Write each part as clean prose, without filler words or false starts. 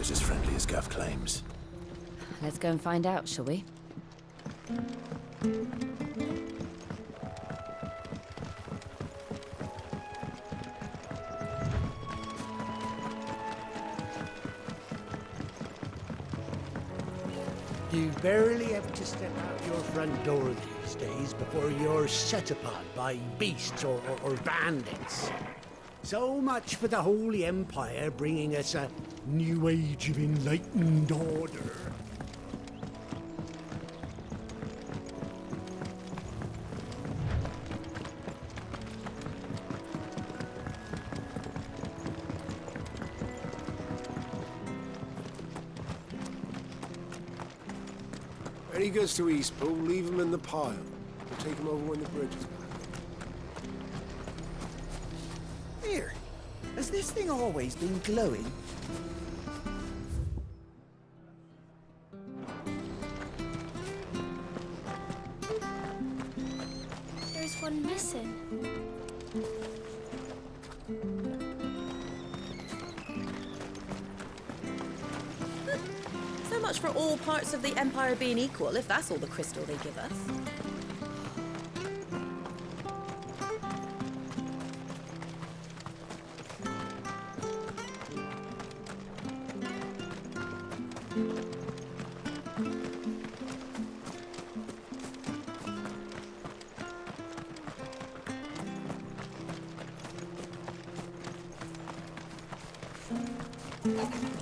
as friendly as Gav claims. Let's go and find out, shall we? You barely have to step out your front door these days before you're set upon by beasts or bandits. So much for the Holy Empire bringing us a new age of enlightened order. When he goes to Eastpool, leave him in the pile. We'll take him over when the bridge is back. Here, has this thing always been glowing? There's one missing. So much for all parts of the Empire being equal, if that's all the crystal they give us.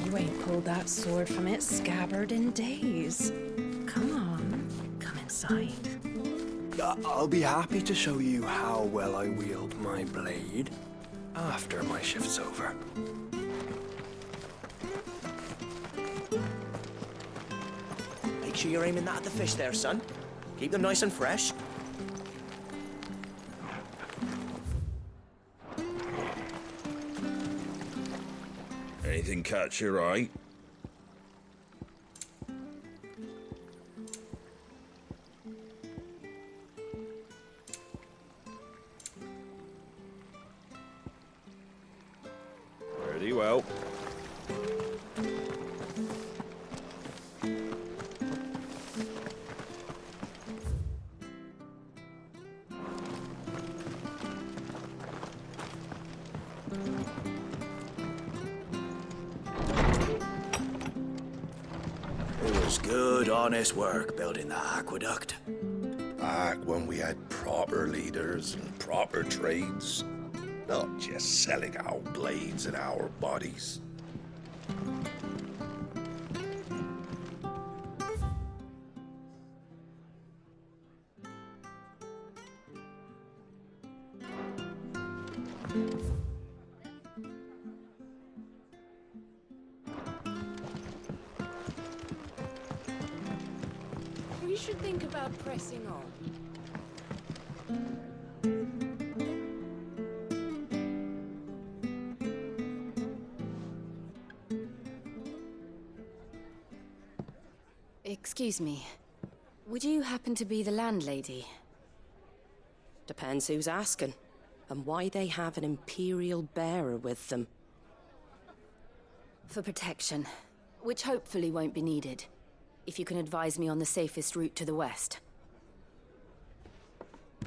You ain't pulled that sword from its scabbard in days. Come on, come inside. I'll be happy to show you how well I wield my blade after my shift's over. Make sure you're aiming that at the fish there, son. Keep them nice and fresh. Anything catch your eye? Pretty well. It was good, honest work building the aqueduct. Back when we had proper leaders and proper trades. Not just selling our blades and our bodies. We should think about pressing on. Excuse me. Would you happen to be the landlady? Depends who's asking, and why they have an Imperial bearer with them. For protection, which hopefully won't be needed. If you can advise me on the safest route to the west.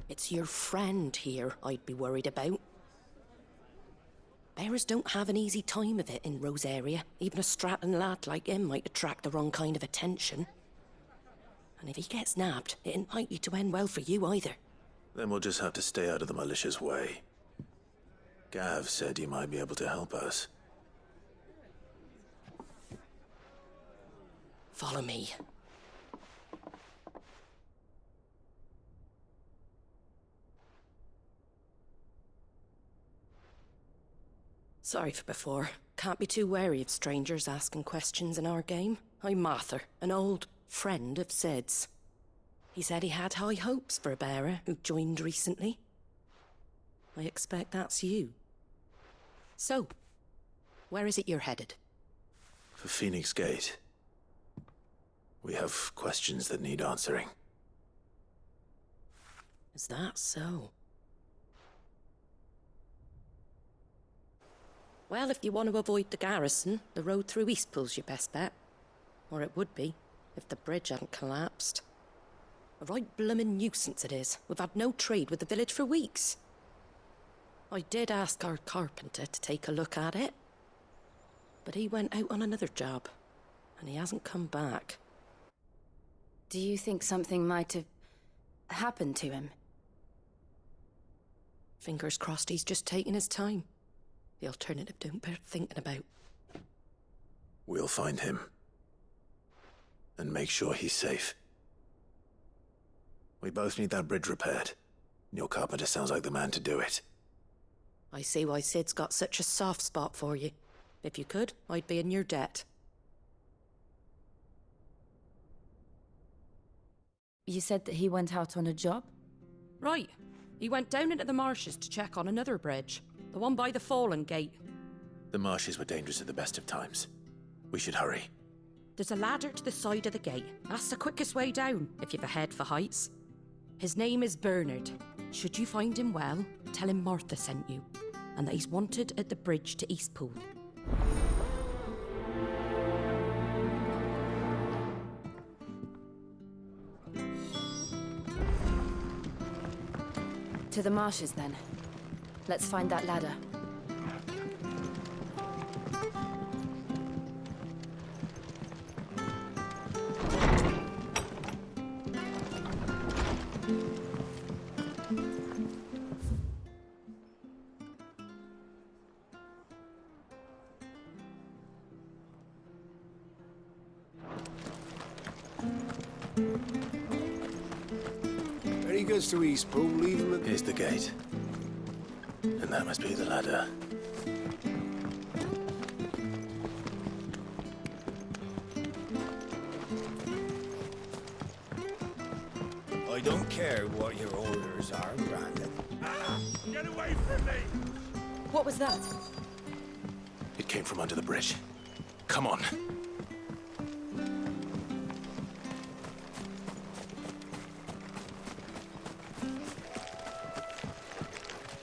It's your friend here I'd be worried about. Bearers don't have an easy time of it in Rose area. Even a Stratton lad like him might attract the wrong kind of attention. And if he gets nabbed, it ain't likely to end well for you either. Then we'll just have to stay out of the malicious way. Gav said you might be able to help us. Follow me. Sorry for before. Can't be too wary of strangers asking questions in our game. I'm Martha, an old friend of Sid's. He said he had high hopes for a bearer who joined recently. I expect that's you. So, where is it you're headed? For Phoenix Gate. We have questions that need answering. Is that so? Well, if you want to avoid the garrison, the road through Eastpool's your best bet. Or it would be, if the bridge hadn't collapsed. A right bloomin' nuisance it is. We've had no trade with the village for weeks. I did ask our carpenter to take a look at it, but he went out on another job, and he hasn't come back. Do you think something might have happened to him? Fingers crossed he's just taking his time. The alternative don't bear thinking about. We'll find him. And make sure he's safe. We both need that bridge repaired. Your carpenter sounds like the man to do it. I see why Sid's got such a soft spot for you. If you could, I'd be in your debt. You said that he went out on a job? Right. He went down into the marshes to check on another bridge. The one by the Fallen Gate. The marshes were dangerous at the best of times. We should hurry. There's a ladder to the side of the gate. That's the quickest way down, if you've a head for heights. His name is Bernard. Should you find him well, tell him Martha sent you, and that he's wanted at the bridge to Eastpool. To the marshes, then. Let's find that ladder. When he goes to Eastpool, leave him at... Here's the gate. And that must be the ladder. I don't care what your orders are, Brandon. Get away from me! What was that? It came from under the bridge. Come on.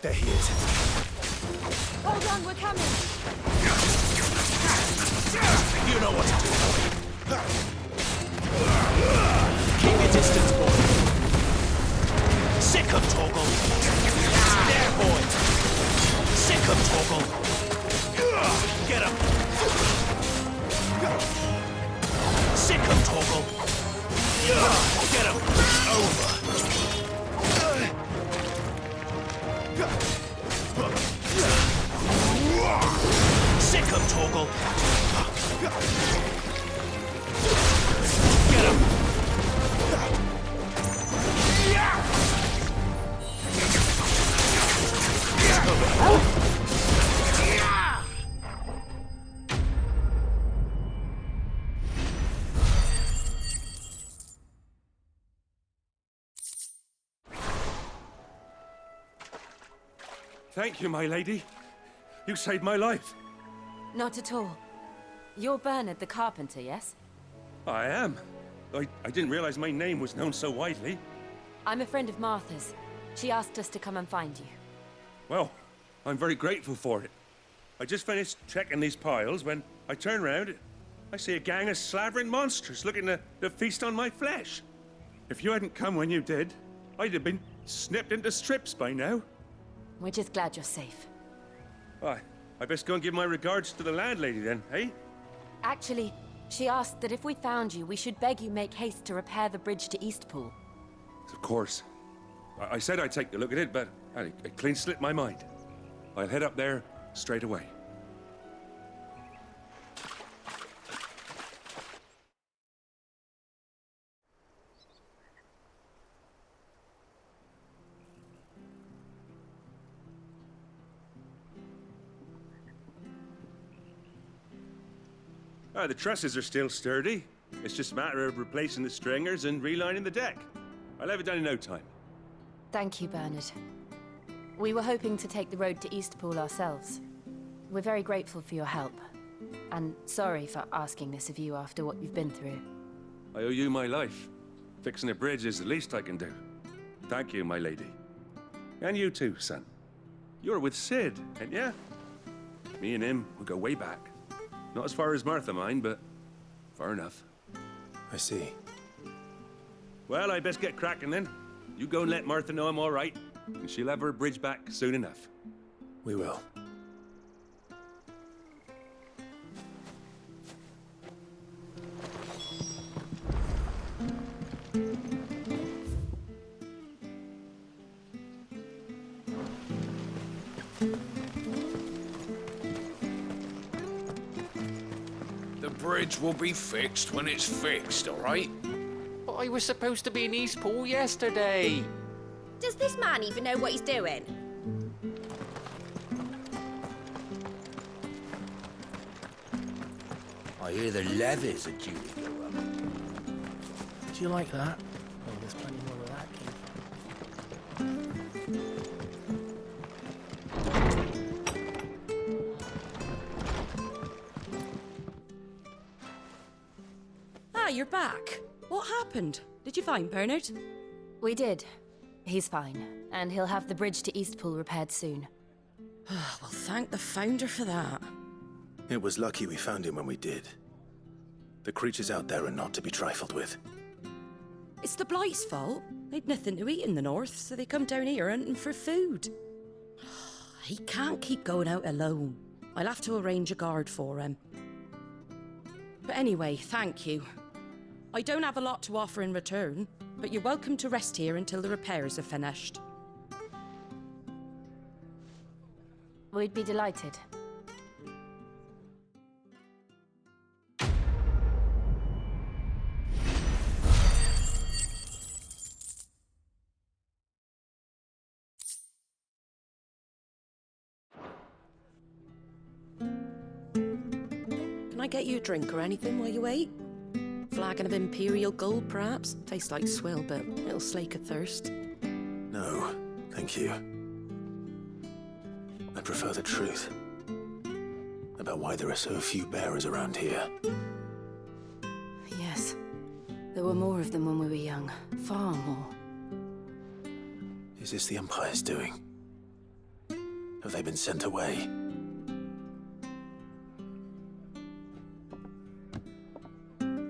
There he is. Hold on, we're coming! You know what to do. Keep your distance, boy. Sick of Toggle. There, boy. Sick of Toggle. Get him. Sick of Toggle. Get him. Over. Sick of Toggle. Get him. Thank you, my lady. You saved my life. Not at all. You're Bernard the carpenter, yes? I am. I didn't realize my name was known so widely. I'm a friend of Martha's. She asked us to come and find you. Well, I'm very grateful for it. I just finished checking these piles when I turn around. I see a gang of slavering monsters looking to feast on my flesh. If you hadn't come when you did, I'd have been snipped into strips by now. We're just glad you're safe. Why, I best go and give my regards to the landlady then, eh? Actually, she asked that if we found you, we should beg you make haste to repair the bridge to Eastpool. Of course. I said I'd take a look at it, but it clean slipped my mind. I'll head up there straight away. The trusses are still sturdy. It's just a matter of replacing the stringers and relining the deck. I'll have it done in no time. Thank you, Bernard. We were hoping to take the road to Eastpool ourselves. We're very grateful for your help. And sorry for asking this of you after what you've been through. I owe you my life. Fixing a bridge is the least I can do. Thank you, my lady. And you too, son. You're with Sid, ain't ya? Me and him, we go way back. Not as far as Martha, mind, but far enough. I see. Well, I best get cracking then. You go and let Martha know I'm all right, and she'll have her bridge back soon enough. We will. The bridge will be fixed when it's fixed, all right? But I was supposed to be in Eastpool yesterday. Does this man even know what he's doing? I hear the levies are due to go up. Do you like that? Oh, there's plenty more where that came from. Ah, you're back. What happened? Did you find Bernard? We did. He's fine, and he'll have the bridge to Eastpool repaired soon. Well, thank the Founder for that. It was lucky we found him when we did. The creatures out there are not to be trifled with. It's the Blight's fault. They'd nothing to eat in the north, so they come down here hunting for food. He can't keep going out alone. I'll have to arrange a guard for him. But anyway, thank you. I don't have a lot to offer in return, but you're welcome to rest here until the repairs are finished. We'd be delighted. Can I get you a drink or anything while you wait? Flagon of Imperial Gold, perhaps? Tastes like swill, but it'll slake a thirst. No, thank you. I prefer the truth. About why there are so few bearers around here. Yes. There were more of them when we were young. Far more. Is this the Empire's doing? Have they been sent away?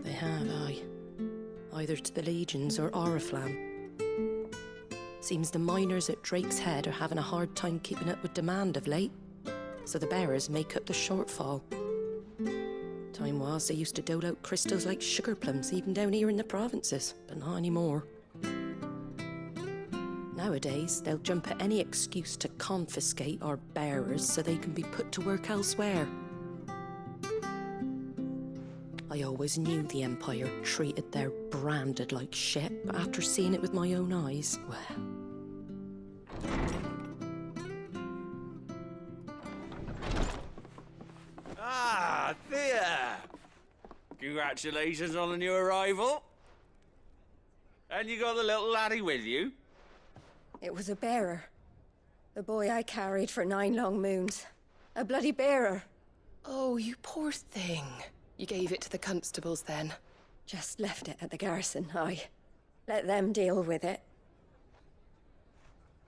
They have, aye. Either to the Legions or Oriflamme. Seems the miners at Drake's Head are having a hard time keeping up with demand of late, so the bearers make up the shortfall. Time was they used to dole out crystals like sugar plums even down here in the provinces, but not anymore. Nowadays, they'll jump at any excuse to confiscate our bearers so they can be put to work elsewhere. I always knew the Empire treated their branded like shit, but after seeing it with my own eyes, well... Ah, there! Congratulations on the new arrival. And you got the little laddie with you? It was a bearer. The boy I carried for 9 long moons. A bloody bearer. Oh, you poor thing. You gave it to the constables then? Just left it at the garrison, aye. Let them deal with it.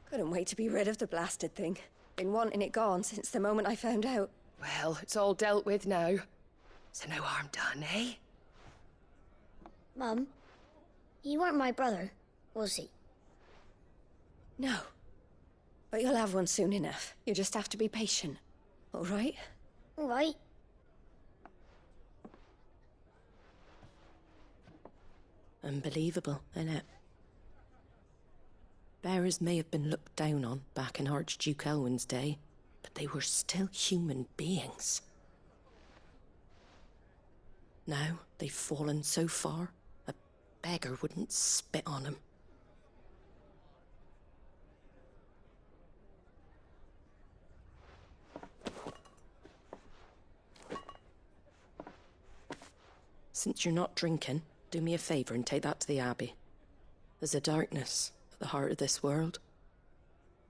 Couldn't wait to be rid of the blasted thing. Been wanting it gone since the moment I found out. Well, it's all dealt with now. So no harm done, eh? Mum, you weren't my brother, was he? No. But you'll have one soon enough. You just have to be patient. All right? All right. Unbelievable, innit? Bearers may have been looked down on back in Archduke Elwin's day, but they were still human beings. Now they've fallen so far, a beggar wouldn't spit on them. Since you're not drinking, do me a favour and take that to the Abbey. There's a darkness at the heart of this world,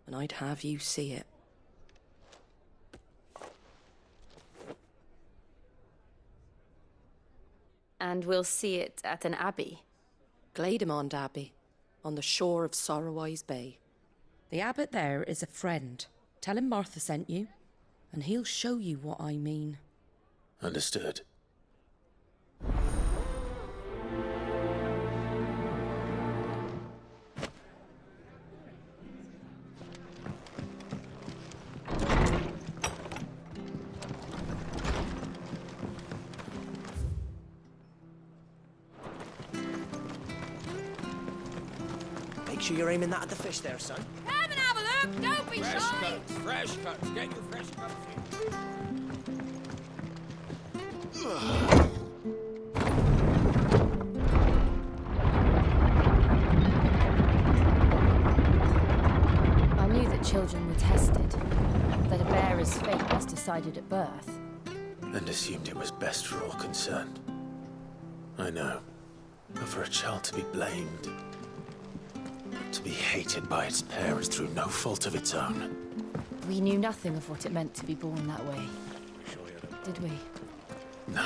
and I'd have you see it. And we'll see it at an abbey? Glademond Abbey, on the shore of Sorrowise Bay. The abbot there is a friend. Tell him Martha sent you, and he'll show you what I mean. Understood. Make sure you're aiming that at the fish there, son. Come and have a look! Don't be Fresh shy! cuts, fresh cuts. Get your fresh cuts in. I knew that children were tested, that a bearer's fate was decided at birth. And assumed it was best for all concerned. I know. But for a child to be blamed, to be hated by its parents through no fault of its own. We knew nothing of what it meant to be born that way. Did we? No.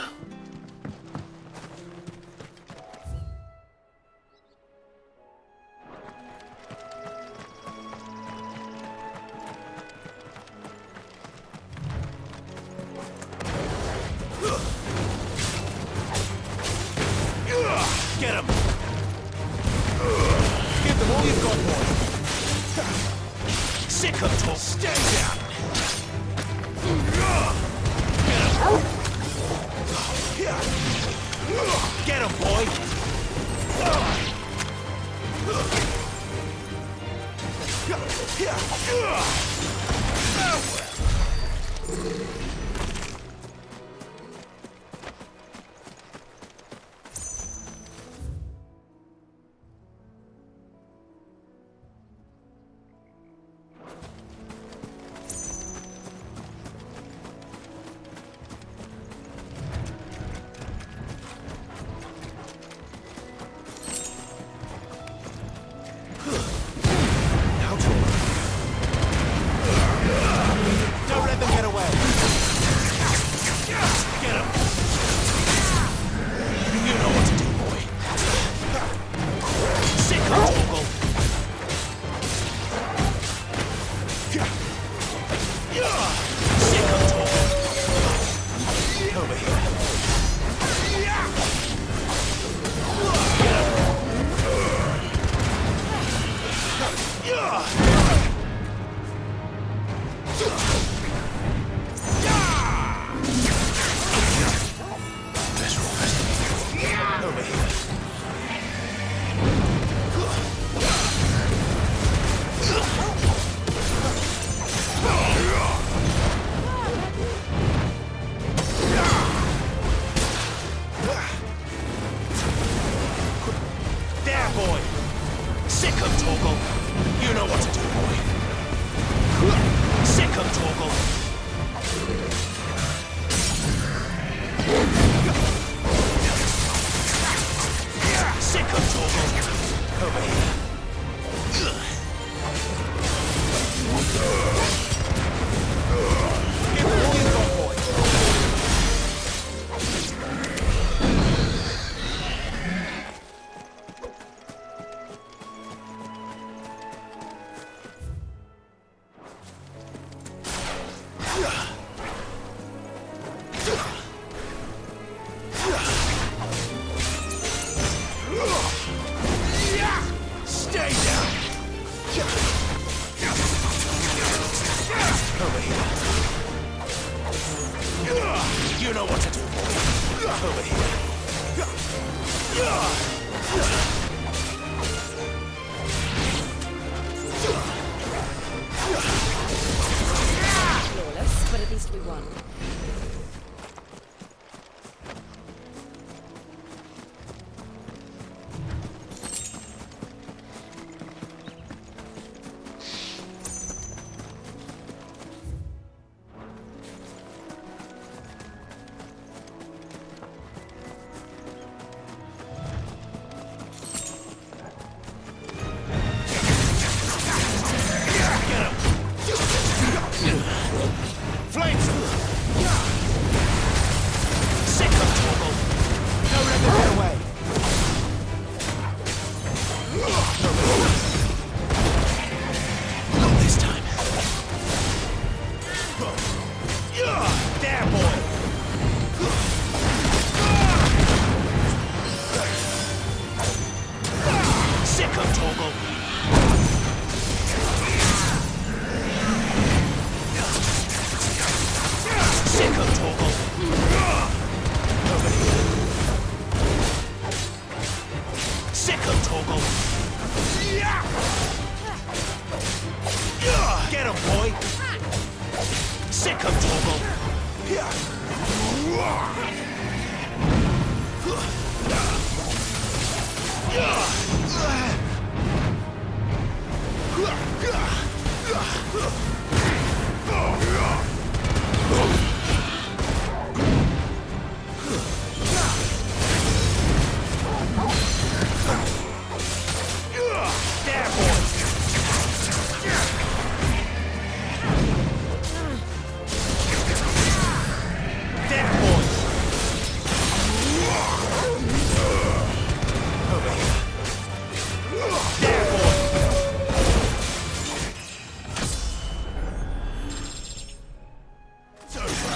Get him! Give them all you've got, boy. Sick of talk. Stand down. Get him, boy. Don't let them get away. Get him. You know what to do, boy. Sick of Toggle. Sick of Toggle. Over here. Over here. There, boy. Sick of Toggle. You know what to do, boy. Sick of Toggle. Sick of Toggle. Over here. Give them all you've got, boy. Sick 'em, Torgal. Sick 'em, Torgal. Over here. Sick 'em, Torgal. Get 'em, boy. Sick 'em, Torgal. There, boy. There, boy. Over here. There, boy. It's over.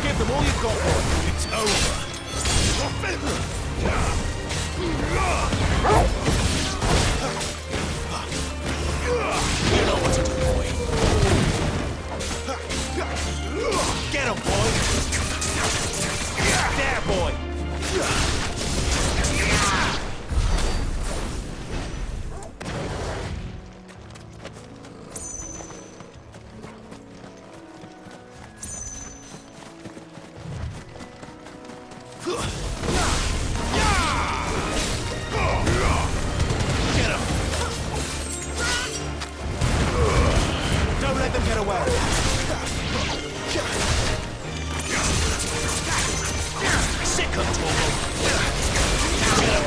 Give them all you've got, boy. It's over. You know what to do, boy. Get him, boy. There, boy. Get him. Don't let them get away. Sick 'em, Torgal. Get him.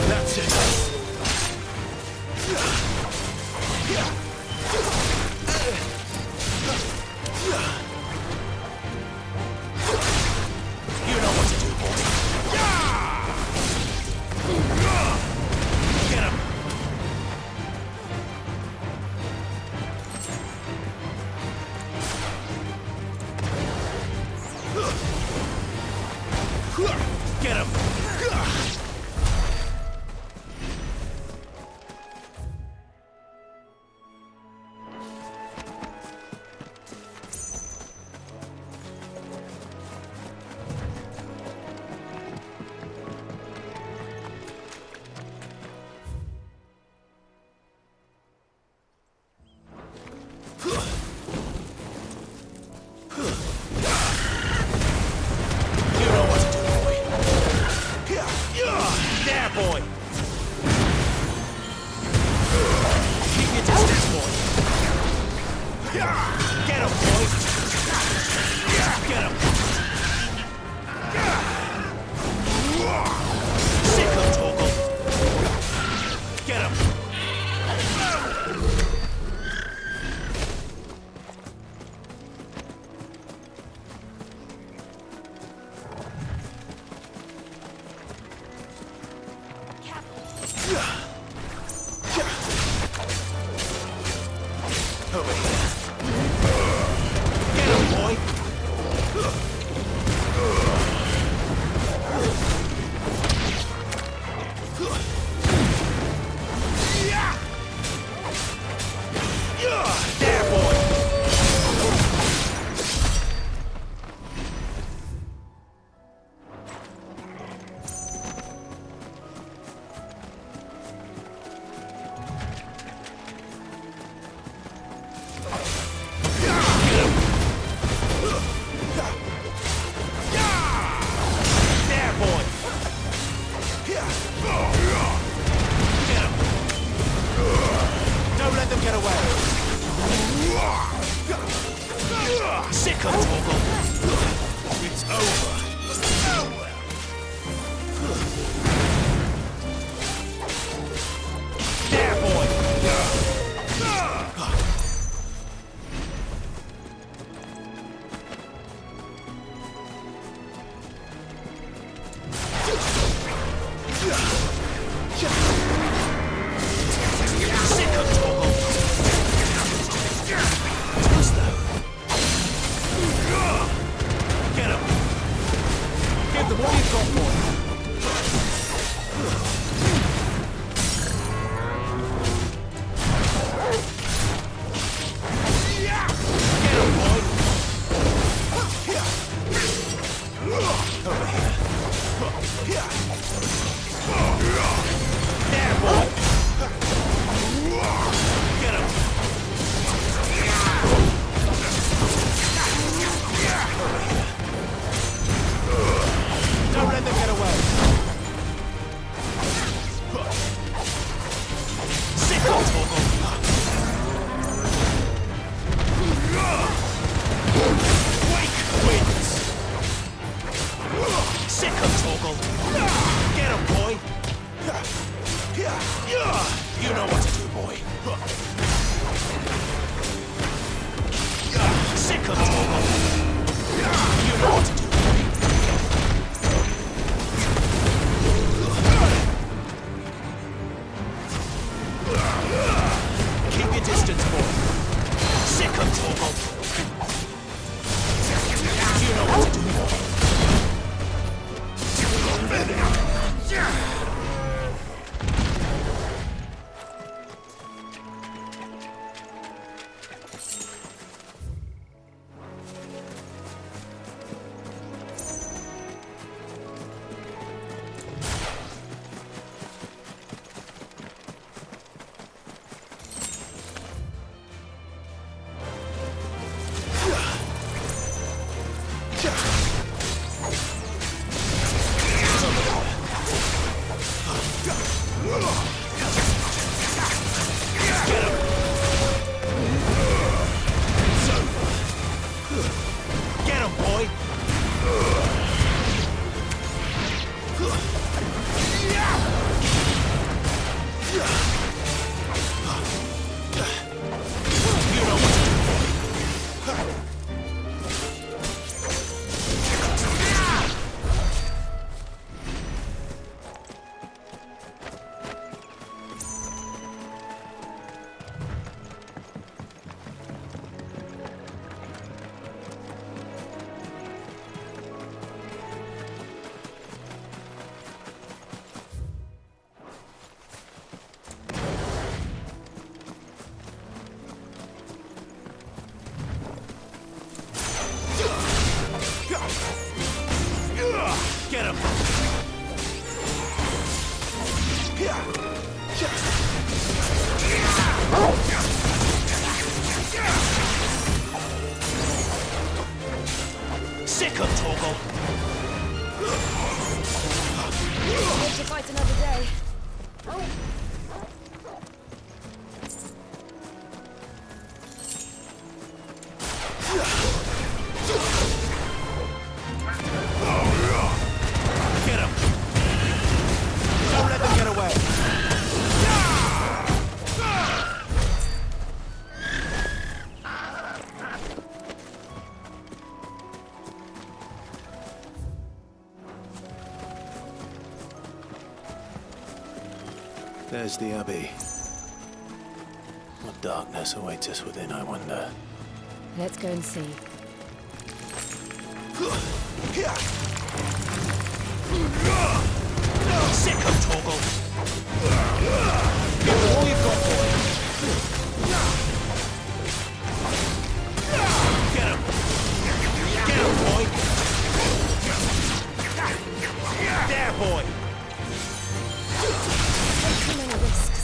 That's it. You know what to do, boy. Get him. Get him. You know what to do, boy. There, boy. Keep your distance, boy. Get him, boy. Get him. Sick 'em, Torgal. Get him. Over here. Get him, boy. You know what to do, boy. Sick of Torgal. You know what to do, boy. Keep your distance, boy. Sick of Torgal. You know what to do, boy. Get him! Sick of Torgal! Live to fight another day. Get him! Don't let them get away! There's the Abbey. What darkness awaits us within, I wonder. Let's go and see. Sick of Torgal! Give them all you've got, boy! Get him! Get him, boy! There, boy! Too many risks.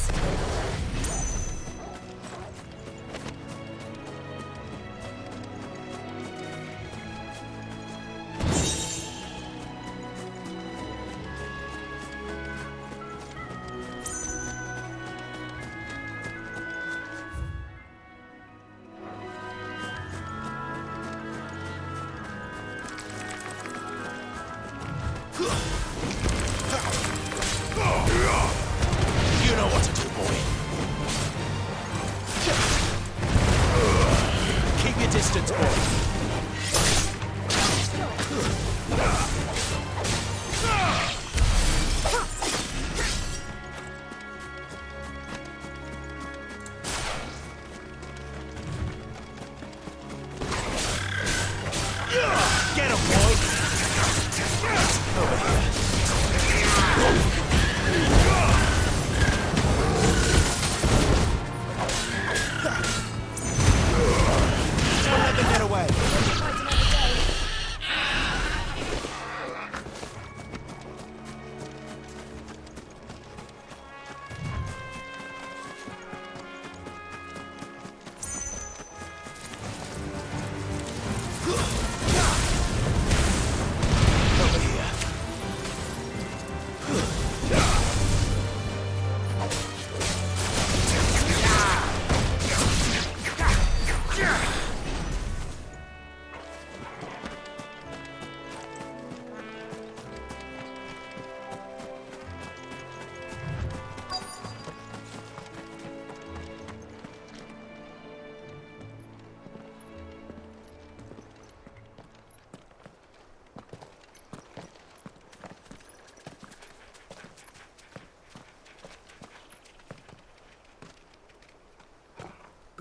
You know what to do, boy. Keep your distance, boy. Get him, boy. Over here.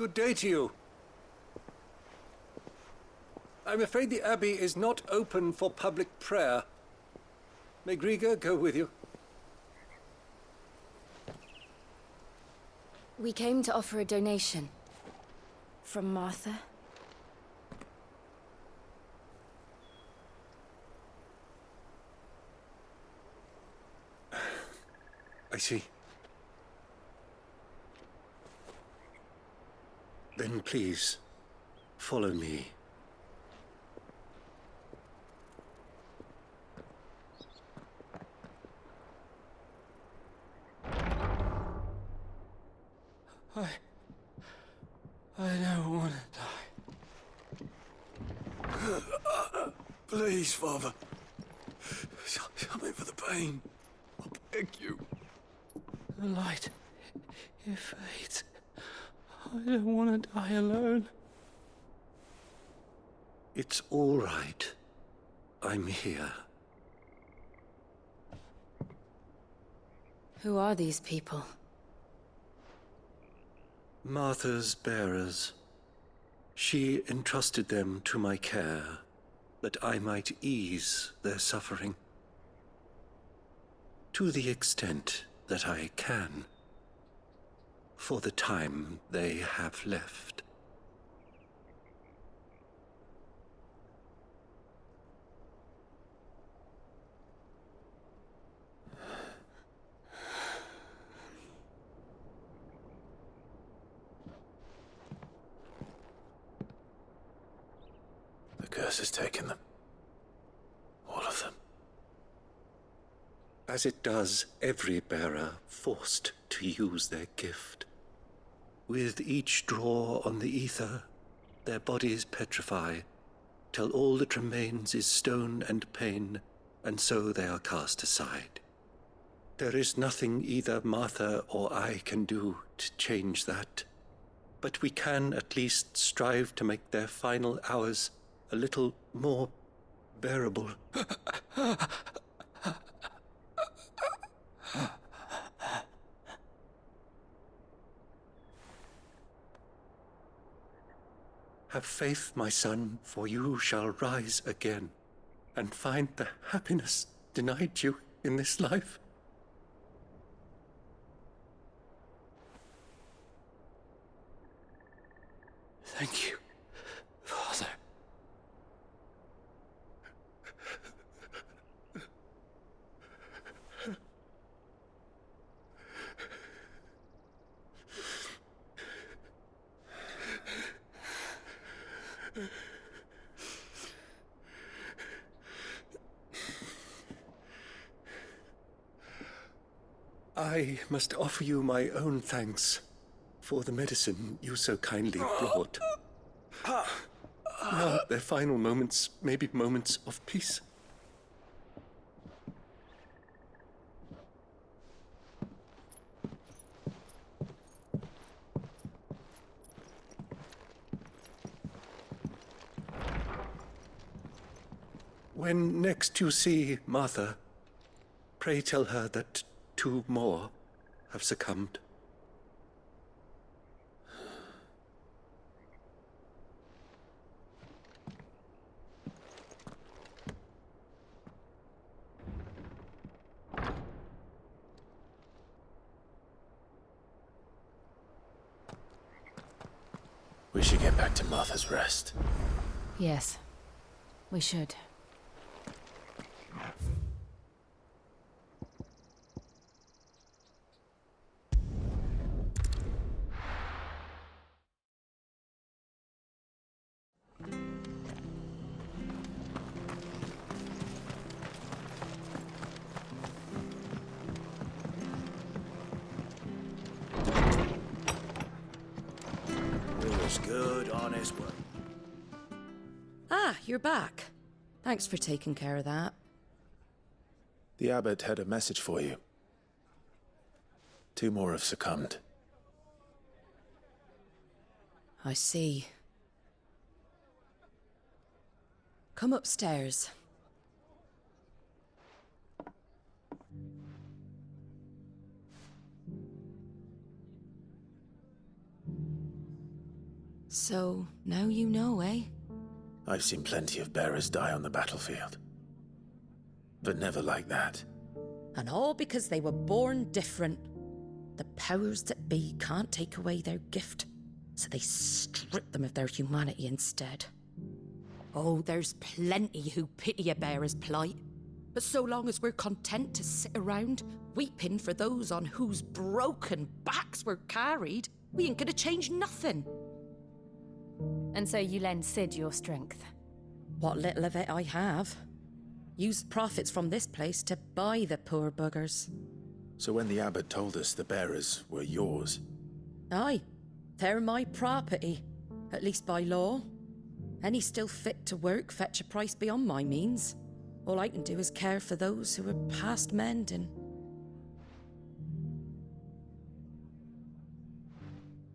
Good day to you. I'm afraid the Abbey is not open for public prayer. May Griga go with you? We came to offer a donation. From Martha. I see. Then please, follow me. I don't want to die. Please, Father. Help me for the pain. I beg you. The light, it fades. I don't want to die alone. It's all right. I'm here. Who are these people? Martha's bearers. She entrusted them to my care, that I might ease their suffering. To the extent that I can, for the time they have left. The curse has taken them. All of them. As it does every bearer forced to use their gift. With each draw on the ether, their bodies petrify, till all that remains is stone and pain, and so they are cast aside. There is nothing either Martha or I can do to change that, but we can at least strive to make their final hours a little more bearable. Have faith, my son, for you shall rise again and find the happiness denied you in this life. Thank you, Father. I must offer you my own thanks for the medicine you so kindly brought. Now their final moments may be moments of peace. When next you see Martha, pray tell her that 2 more have succumbed. We should get back to Martha's Rest. Yes, we should. It was good, honest work. Ah, you're back. Thanks for taking care of that. The abbot had a message for you. 2 more have succumbed. I see. Come upstairs. So, now you know, eh? I've seen plenty of bearers die on the battlefield. But never like that. And all because they were born different. The powers that be can't take away their gift, so they strip them of their humanity instead. Oh, there's plenty who pity a bearer's plight. But so long as we're content to sit around, weeping for those on whose broken backs we're carried, we ain't gonna change nothing. And so you lend Sid your strength? What little of it I have. Used profits from this place to buy the poor buggers. So when the abbot told us the bearers were yours... Aye, they're my property, at least by law. Any still fit to work fetch a price beyond my means. All I can do is care for those who are past mending.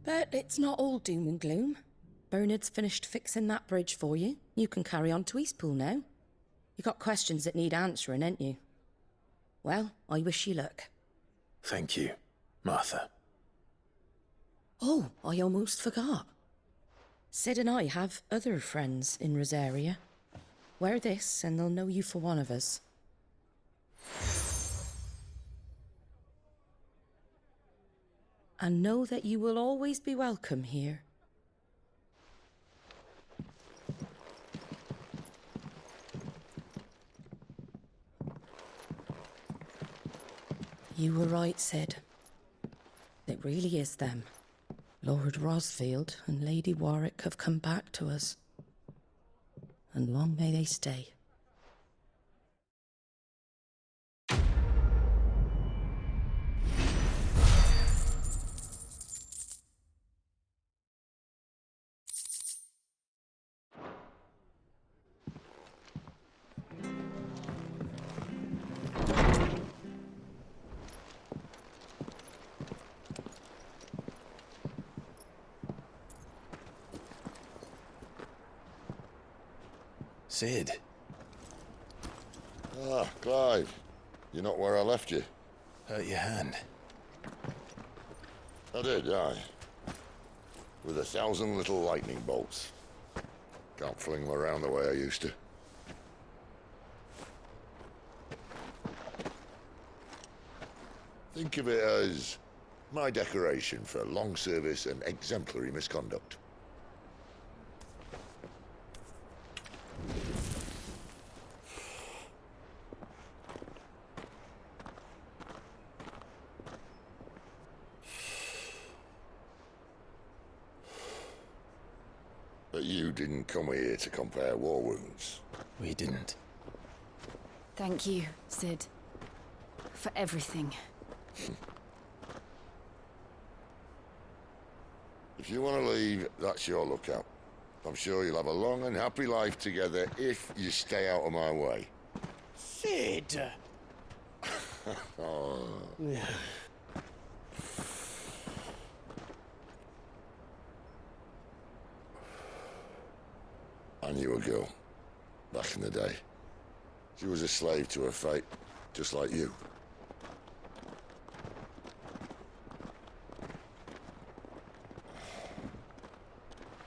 But it's not all doom and gloom. Bernard's finished fixing that bridge for you. You can carry on to Eastpool now. You got questions that need answering, ain't you? Well, I wish you luck. Thank you, Martha. Oh, I almost forgot. Sid and I have other friends in Rosaria. Wear this and they'll know you for one of us. And know that you will always be welcome here. You were right, Sid. It really is them. Lord Rosfield and Lady Warwick have come back to us. And long may they stay. Sid. Ah, Clive. You're not where I left you. Hurt your hand. I did, aye. With 1,000 little lightning bolts. Can't fling them around the way I used to. Think of it as my decoration for long service and exemplary misconduct. But you didn't come here to compare war wounds. We didn't. Thank you, Sid. For everything. If you want to leave, that's your lookout. I'm sure you'll have a long and happy life together if you stay out of my way. Sid! Oh. I knew a girl, back in the day. She was a slave to her fate, just like you.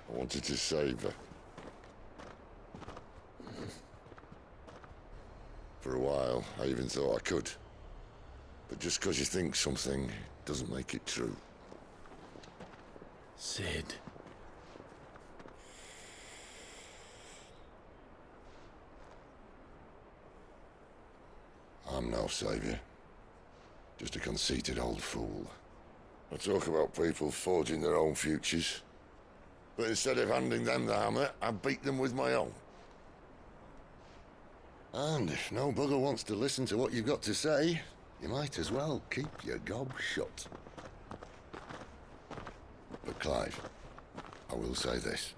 I wanted to save her. For a while, I even thought I could. But just because you think something doesn't make it true. Sid. I'm no savior. Just a conceited old fool. I talk about people forging their own futures. But instead of handing them the hammer, I beat them with my own. And if no bugger wants to listen to what you've got to say, you might as well keep your gob shut. But Clive, I will say this.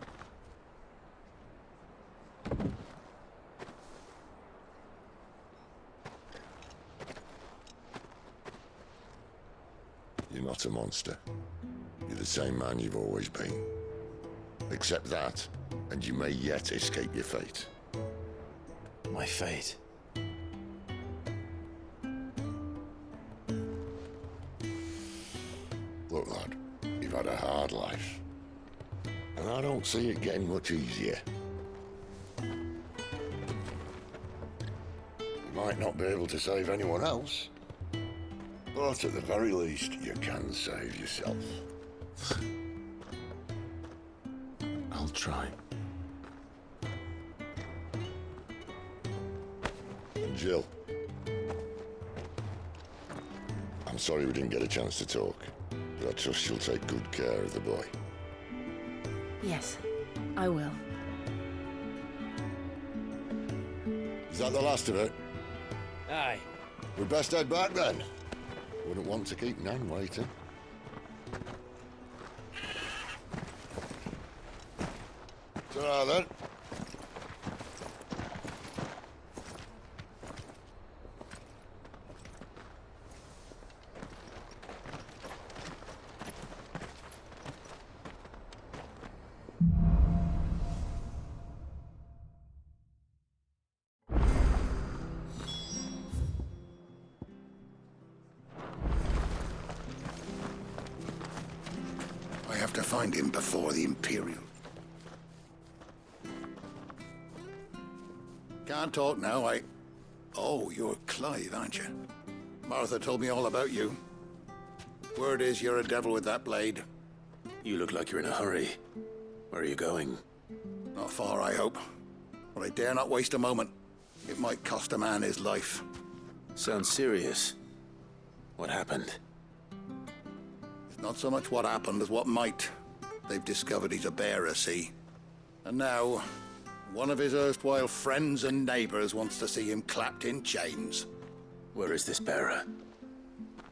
You're not a monster. You're the same man you've always been. Accept that, and you may yet escape your fate. My fate? Look, lad, you've had a hard life. and I don't see it getting much easier. You might not be able to save anyone else, but at the very least, you can save yourself. I'll try. And Jill, I'm sorry we didn't get a chance to talk, but I trust you'll take good care of the boy. Yes, I will. Is that the last of it? Aye. We'd best head back then. Wouldn't want to keep Nan waiting. Ta-ra then. I have to find him before the Imperial. Can't talk now, Oh, you're Clive, aren't you? Martha told me all about you. Word is you're a devil with that blade. You look like you're in a hurry. Where are you going? Not far, I hope. But I dare not waste a moment. It might cost a man his life. Sounds serious. What happened? It's not so much what happened as what might. They've discovered he's a bearer, see? And now, one of his erstwhile friends and neighbors wants to see him clapped in chains. Where is this bearer?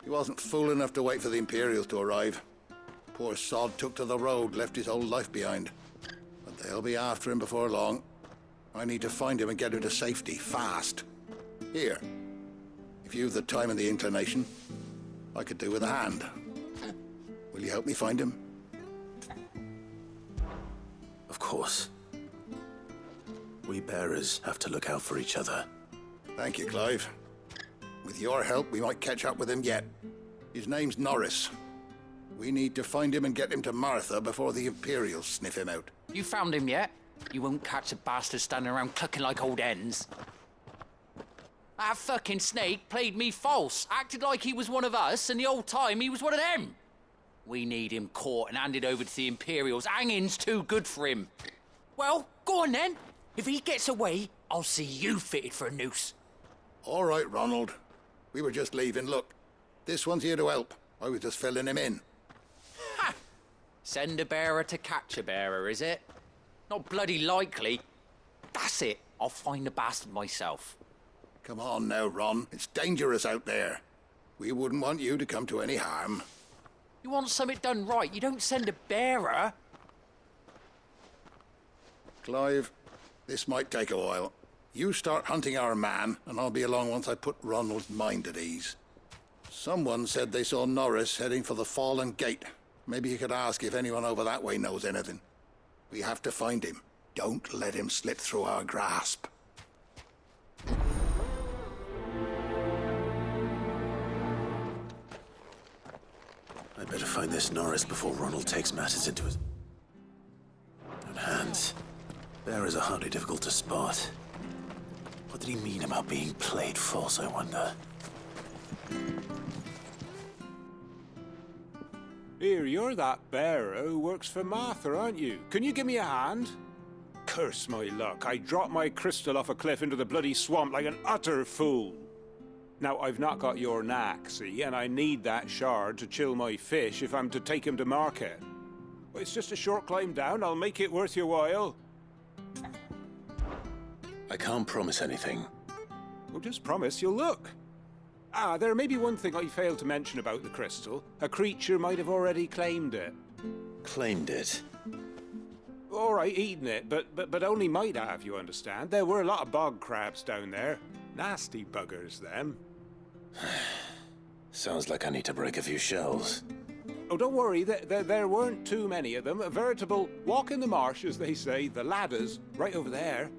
He wasn't fool enough to wait for the Imperials to arrive. Poor sod took to the road, left his whole life behind. But they'll be after him before long. I need to find him and get him to safety, fast. Here, if you've the time and the inclination, I could do with a hand. Will you help me find him? Of course. We bearers have to look out for each other. Thank you, Clive. With your help, we might catch up with him yet. His name's Norris. We need to find him and get him to Martha before the Imperials sniff him out. You found him yet? You won't catch a bastard standing around clucking like old hens. That fucking snake played me false, acted like he was one of us, and the whole time he was one of them. We need him caught and handed over to the Imperials. Hanging's too good for him. Well, go on then. If he gets away, I'll see you fitted for a noose. All right, Ronald. We were just leaving. Look, this one's here to help. I was just filling him in. Ha! Send a bearer to catch a bearer, is it? Not bloody likely. That's it. I'll find the bastard myself. Come on now, Ron. It's dangerous out there. We wouldn't want you to come to any harm. You want something done right, you don't send a bearer. Clive, this might take a while. You start hunting our man, and I'll be along once I put Ronald's mind at ease. Someone said they saw Norris heading for the Fallen Gate. Maybe you could ask if anyone over that way knows anything. We have to find him. Don't let him slip through our grasp. I better find this Norris before Ronald takes matters into his own hands. Bearers are hardly difficult to spot. What did he mean about being played false, I wonder? Here, you're that bearer who works for Martha, aren't you? Can you give me a hand? Curse my luck, I dropped my crystal off a cliff into the bloody swamp like an utter fool. Now, I've not got your knack, see, and I need that shard to chill my fish if I'm to take him to market. Well, it's just a short climb down, I'll make it worth your while. I can't promise anything. Well, just promise you'll look. Ah, there may be one thing I failed to mention about the crystal. A creature might have already claimed it. Claimed it? All right, eaten it, but only might have, you understand. There were a lot of bog crabs down there. Nasty buggers, them. Sounds like I need to break a few shells. Oh, don't worry, there weren't too many of them. A veritable walk in the marsh, as they say, the ladders, right over there.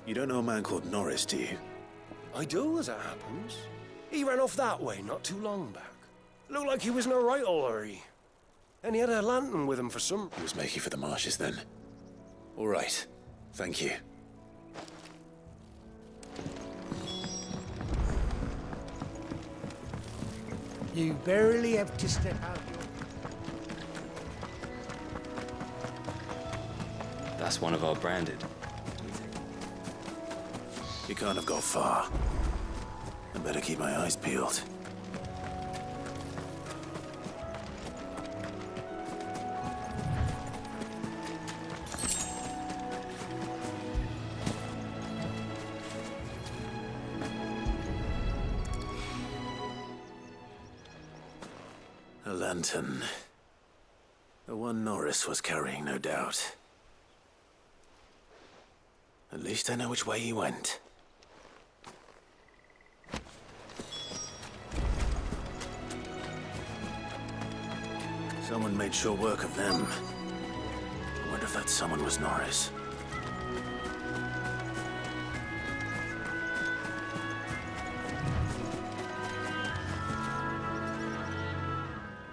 You don't know a man called Norris, do you? I do, as it happens. He ran off that way not too long back. Looked like he was in a right old hurry. And he had a lantern with him for some... He was making for the marshes then. All right. Thank you. You barely have to step out your... That's one of our branded. You can't have got far. I better keep my eyes peeled. A lantern. The one Norris was carrying, no doubt. At least I know which way he went. Someone made sure work of them. I wonder if that someone was Norris.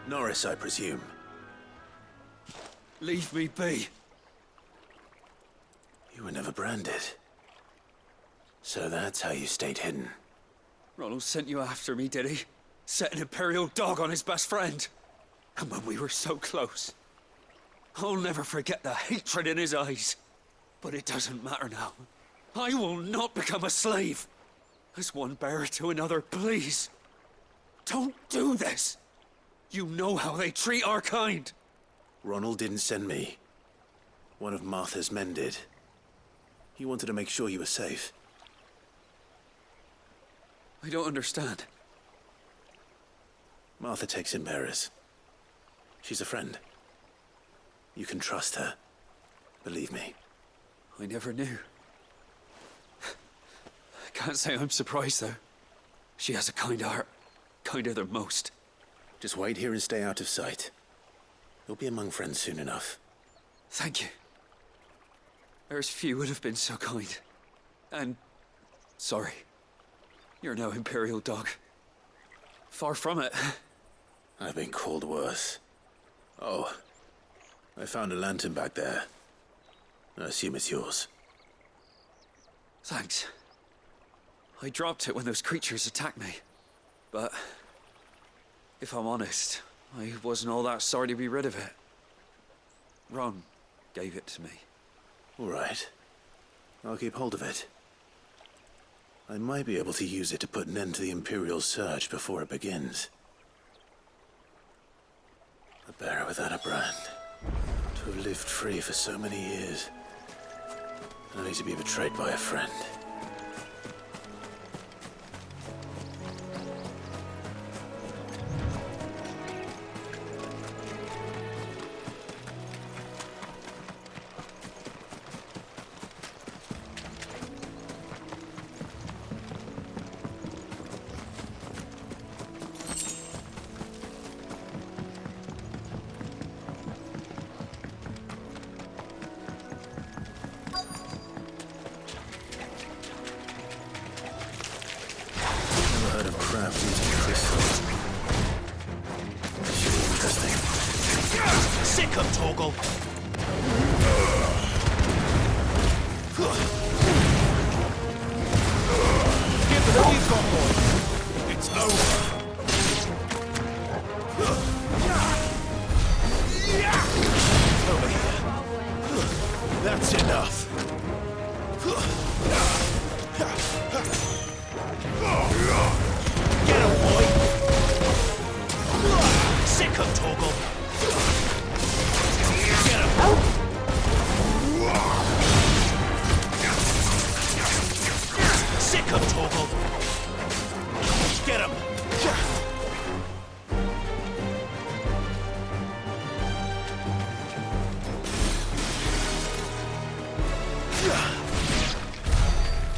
Norris, I presume. Leave me be. You were never branded. So that's how you stayed hidden. Ronald sent you after me, did he? Set an Imperial dog on his best friend. And when we were so close, I'll never forget the hatred in his eyes. But it doesn't matter now. I will not become a slave. As one bearer to another, please. Don't do this. You know how they treat our kind. Ronald didn't send me. One of Martha's men did. He wanted to make sure you were safe. I don't understand. Martha takes in bearers. She's a friend. You can trust her. Believe me. I never knew. I can't say I'm surprised, though. She has a kind heart. Kinder than most. Just wait here and stay out of sight. You'll be among friends soon enough. Thank you. There's few would have been so kind. And... sorry. You're no Imperial dog. Far from it. I've been called worse. Oh. I found a lantern back there. I assume it's yours. Thanks. I dropped it when those creatures attacked me. But... if I'm honest, I wasn't all that sorry to be rid of it. Ron gave it to me. All right. I'll keep hold of it. I might be able to use it to put an end to the Imperial surge before it begins. A bearer without a brand. To have lived free for so many years. Only to be betrayed by a friend.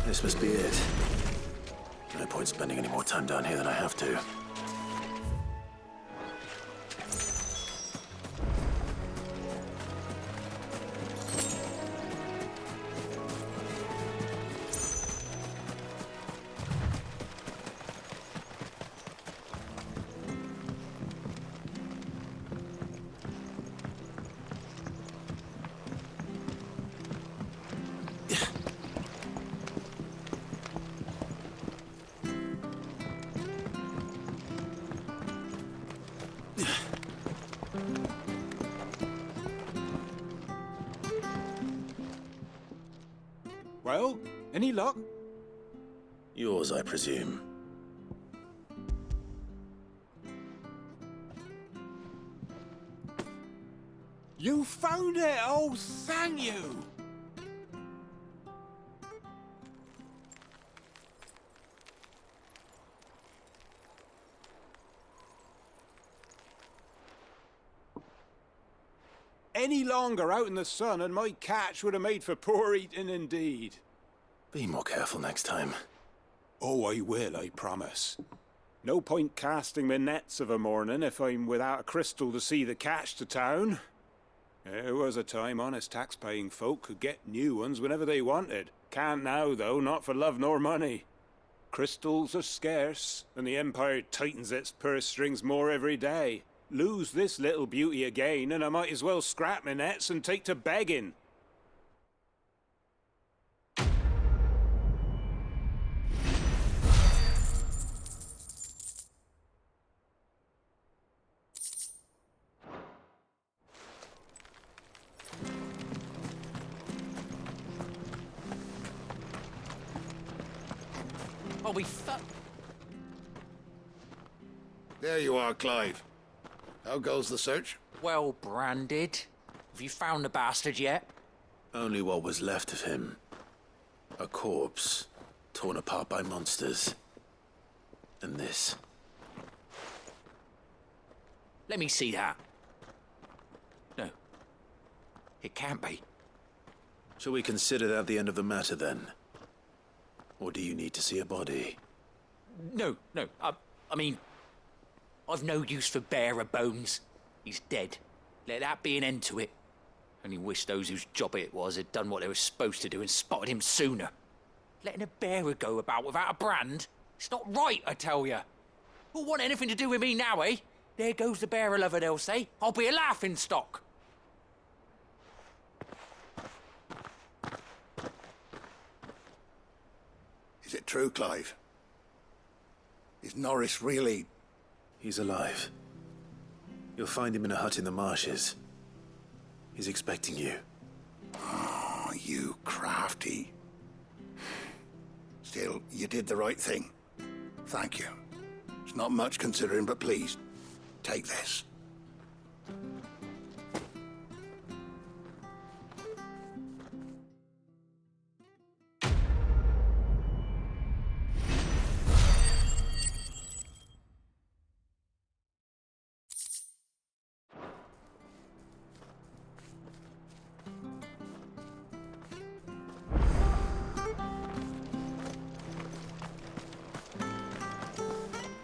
This must be it. No point spending any more time down here than I have to. Well, any luck? Yours, I presume. You found it! Oh, thank you! Any longer out in the sun and my catch would have made for poor eating indeed. Be more careful next time. Oh, I will, I promise. No point casting my nets of a morning if I'm without a crystal to see the catch to town. There was a time honest tax-paying folk could get new ones whenever they wanted. Can't now, though, not for love nor money. Crystals are scarce, and the Empire tightens its purse strings more every day. Lose this little beauty again, and I might as well scrap my nets and take to begging. Oh, we fuck. There you are, Clive. How goes the search? Well branded. Have you found the bastard yet? Only what was left of him. A corpse, torn apart by monsters. And this. Let me see that. No. It can't be. Shall we consider that the end of the matter, then? Or do you need to see a body? No. I mean, I've no use for bearer bones. He's dead. Let that be an end to it. Only wish those whose job it was had done what they were supposed to do and spotted him sooner. Letting a bearer go about without a brand? It's not right, I tell you. Who'll want anything to do with me now, eh? There goes the bearer lover, they'll say. I'll be a laughingstock. Is it true, Clive? Is Norris really... He's alive. You'll find him in a hut in the marshes. He's expecting you. Oh, you crafty. Still, you did the right thing. Thank you. It's not much considering, but please, take this.